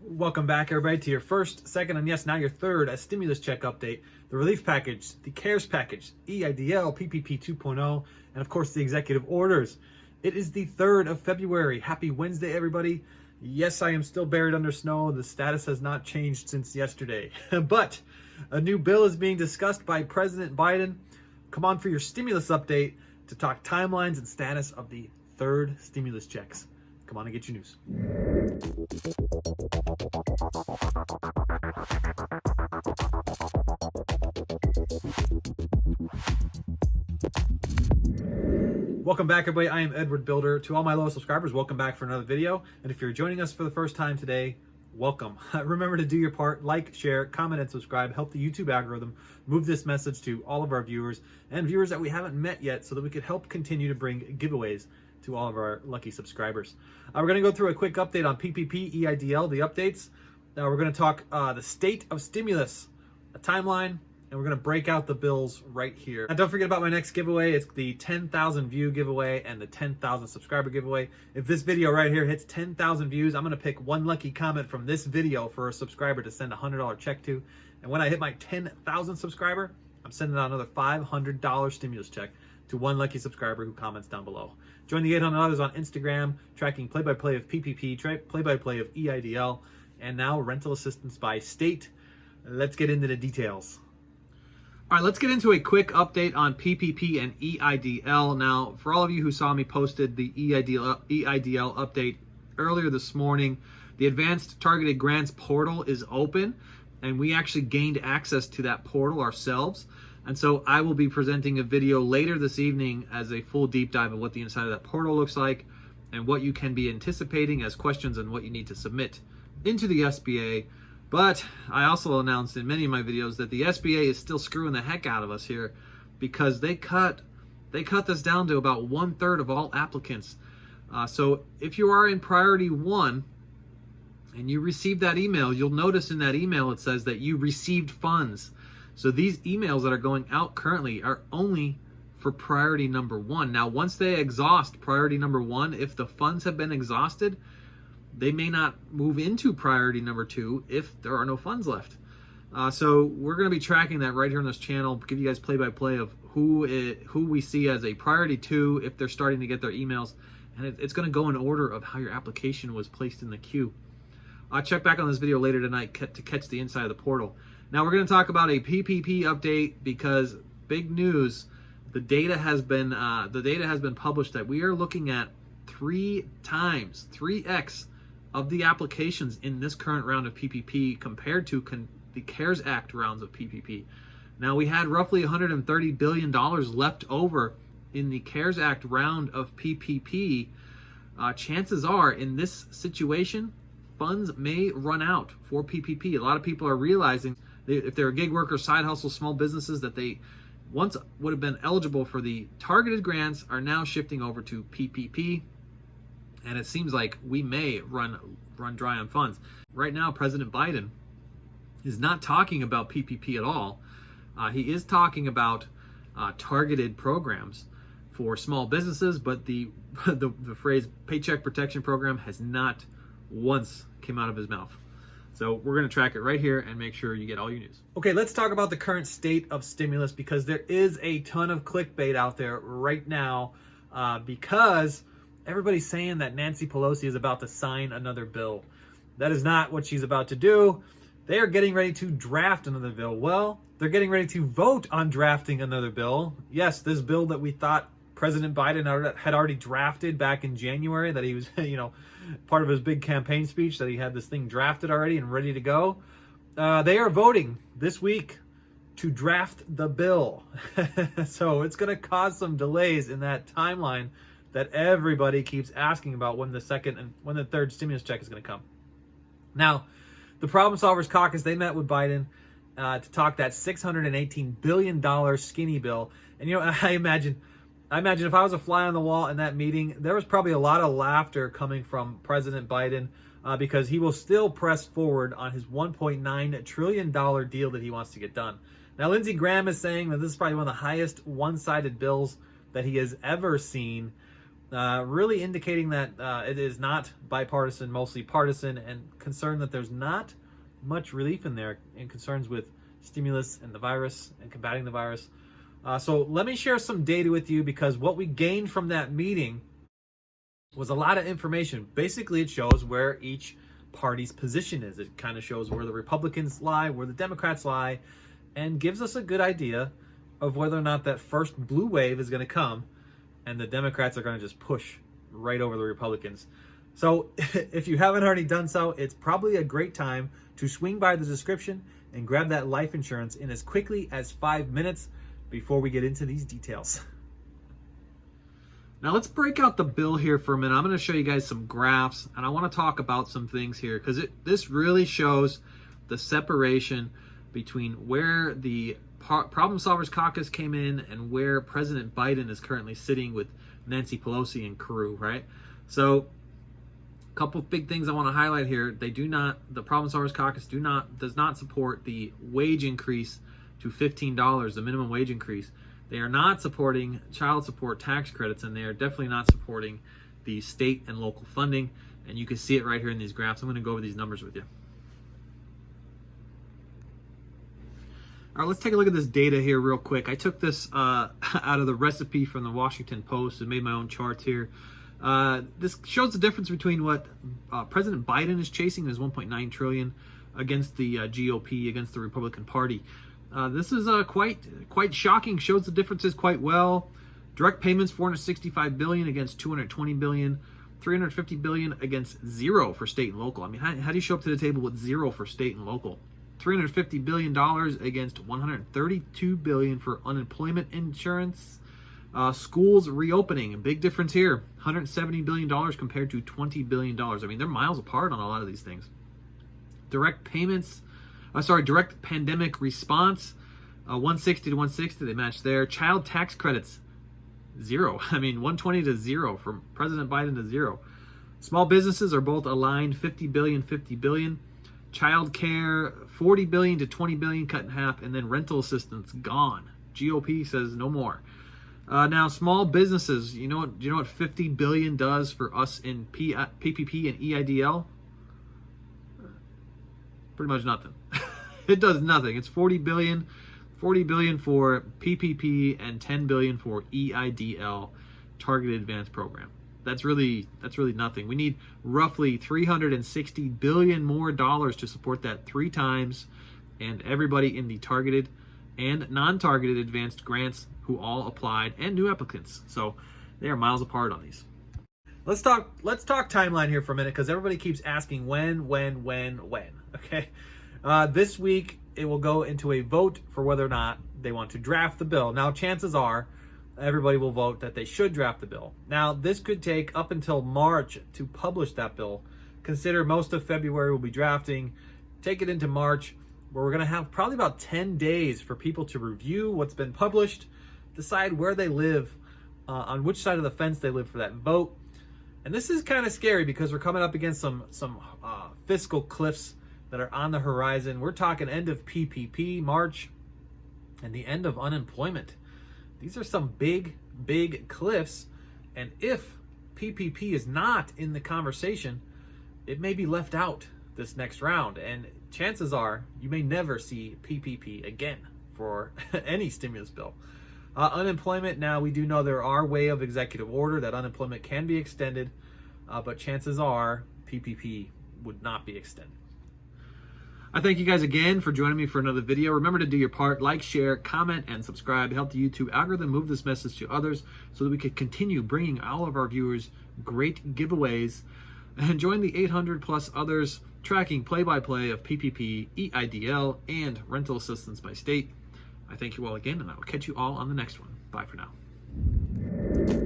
Welcome back, everybody, to your first, second, and yes, now your third stimulus check update, the relief package, the CARES package, EIDL, PPP 2.0, and of course the executive orders. It is the 3rd of February. Happy Wednesday, everybody. Yes, I am still buried under snow. The status has not changed since yesterday. But a new bill is being discussed by President Biden. Come on for your stimulus update to talk timelines and status of the third stimulus checks. Come on and get your news. Welcome back, everybody. I am Edward Bilder. To all my loyal subscribers, welcome back for another video. And if you're joining us for the first time today, welcome. Remember to do your part, like, share, comment, and subscribe. Help the YouTube algorithm move this message to all of our viewers and viewers that we haven't met yet so that we could help continue to bring giveaways to all of our lucky subscribers. We're going to go through a quick update on PPP, EIDL, the updates. Now we're going to talk the state of stimulus, a timeline, and we're going to break out the bills right here. Now don't forget about my next giveaway. It's the 10,000 view giveaway and the 10,000 subscriber giveaway. If this video right here hits 10,000 views, I'm going to pick one lucky comment from this video for a subscriber to send a $100 check to. And when I hit my 10,000 subscriber, I'm sending out another $500 stimulus check to one lucky subscriber who comments down below. Join the 800 others on Instagram, tracking play-by-play of PPP, play-by-play of EIDL, and now rental assistance by state. Let's get into the details. All right, let's get into a quick update on PPP and EIDL. Now, for all of you who saw me posted the EIDL update earlier this morning, the Advanced Targeted Grants portal is open, and we actually gained access to that portal ourselves. And so I will be presenting a video later this evening as a full deep dive of what the inside of that portal looks like and what you can be anticipating as questions and what you need to submit into the SBA. But I also announced in many of my videos that the SBA is still screwing the heck out of us here because they cut this down to about 1/3 of all applicants. So if you are in priority 1 and you received that email, you'll notice in that email it says that you received funds. So these emails that are going out currently are only for priority number 1. Now, once they exhaust priority number 1, if the funds have been exhausted, they may not move into priority number 2 if there are no funds left. So we're going to be tracking that right here on this channel, give you guys play-by-play of who we see as a priority 2 if they're starting to get their emails. And it's going to go in order of how your application was placed in the queue. I'll check back on this video later tonight to catch the inside of the portal. Now we're going to talk about a PPP update because big news, the data has been published that we are looking at 3x of the applications in this current round of PPP compared to the CARES Act rounds of PPP. Now we had roughly $130 billion left over in the CARES Act round of PPP. Chances are in this situation, funds may run out for PPP. A lot of people are realizing if they're gig workers, side hustles, small businesses that they once would have been eligible for the targeted grants are now shifting over to PPP. And it seems like we may run dry on funds. Right now, President Biden is not talking about PPP at all. He is talking about targeted programs for small businesses, but the phrase Paycheck Protection Program has not once came out of his mouth. So we're going to track it right here and make sure you get all your news. Okay, let's talk about the current state of stimulus because there is a ton of clickbait out there right now because everybody's saying that Nancy Pelosi is about to sign another bill. That is not what she's about to do. They are getting ready to draft another bill. Well, they're getting ready to vote on drafting another bill. Yes, this bill that we thought President Biden had already drafted back in January, that he was, part of his big campaign speech, that he had this thing drafted already and ready to go. They are voting this week to draft the bill. So it's going to cause some delays in that timeline that everybody keeps asking about when the third stimulus check is going to come. Now, the Problem Solvers Caucus, they met with Biden to talk that $618 billion skinny bill. And I imagine if I was a fly on the wall in that meeting, there was probably a lot of laughter coming from President Biden because he will still press forward on his $1.9 trillion deal that he wants to get done. Now, Lindsey Graham is saying that this is probably one of the highest one-sided bills that he has ever seen. really indicating that it is not bipartisan, mostly partisan, and concerned that there's not much relief in there in concerns with stimulus and the virus and combating the virus. So let me share some data with you, because what we gained from that meeting was a lot of information. Basically, it shows where each party's position is. It kind of shows where the Republicans lie, where the Democrats lie, and gives us a good idea of whether or not that first blue wave is going to come and the Democrats are going to just push right over the Republicans. So if you haven't already done so, it's probably a great time to swing by the description and grab that life insurance in as quickly as 5 minutes before we get into these details. Now let's break out the bill here for a minute. I'm going to show you guys some graphs, and I want to talk about some things here, because this really shows the separation between where the Problem Solvers Caucus came in and where President Biden is currently sitting with Nancy Pelosi and crew, right? So a couple of big things I want to highlight here. The Problem Solvers Caucus does not support the wage increase to $15, the minimum wage increase. They are not supporting child support tax credits, and they are definitely not supporting the state and local funding. And you can see it right here in these graphs. I'm going to go over these numbers with you. All right, let's take a look at this data here real quick. I took this out of the recipe from the Washington Post and made my own charts here. This shows the difference between what President Biden is chasing, is $1.9 trillion, against the GOP, against the Republican Party. This is quite shocking. Shows the differences quite well. Direct payments $465 billion against $220 billion, $350 billion against zero for state and local. I mean, how do you show up to the table with zero for state and local? $350 billion against $132 billion for unemployment insurance. Schools reopening, a big difference here. $170 billion compared to $20 billion. I mean, they're miles apart on a lot of these things. Direct pandemic response, 160 to 160, they match there. Child tax credits, zero. I mean, 120 to zero, from President Biden to zero. Small businesses are both aligned, 50 billion, 50 billion. Child care, 40 billion to 20 billion, cut in half. And then rental assistance, gone. GOP says no more. Now, small businesses, you know what 50 billion does for us in PPP and EIDL? Pretty much nothing. It does nothing. It's 40 billion for PPP and 10 billion for EIDL, Targeted Advanced Program. That's really nothing. We need roughly $360 billion more to support that 3 times, and everybody in the targeted and non-targeted advanced grants who all applied, and new applicants. So they are miles apart on these. Let's talk timeline here for a minute, because everybody keeps asking when. Okay, this week it will go into a vote for whether or not they want to draft the bill. Now, chances are everybody will vote that they should draft the bill. Now, this could take up until March to publish that bill. Consider most of February will be drafting. Take it into March, where we're going to have probably about 10 days for people to review what's been published, decide where they live, on which side of the fence they live for that vote. And this is kind of scary, because we're coming up against some fiscal cliffs that are on the horizon. We're talking end of PPP, March, and the end of unemployment. These are some big cliffs, and if PPP is not in the conversation, it may be left out this next round, and chances are you may never see PPP again for any stimulus bill. Unemployment, now we do know there are way of executive order that unemployment can be extended, but chances are PPP would not be extended. I thank you guys again for joining me for another video. Remember to do your part, like, share, comment, and subscribe. Help the YouTube algorithm move this message to others so that we can continue bringing all of our viewers great giveaways. And join the 800 plus others tracking play-by-play of PPP, EIDL, and rental assistance by state. I thank you all again, and I will catch you all on the next one. Bye for now.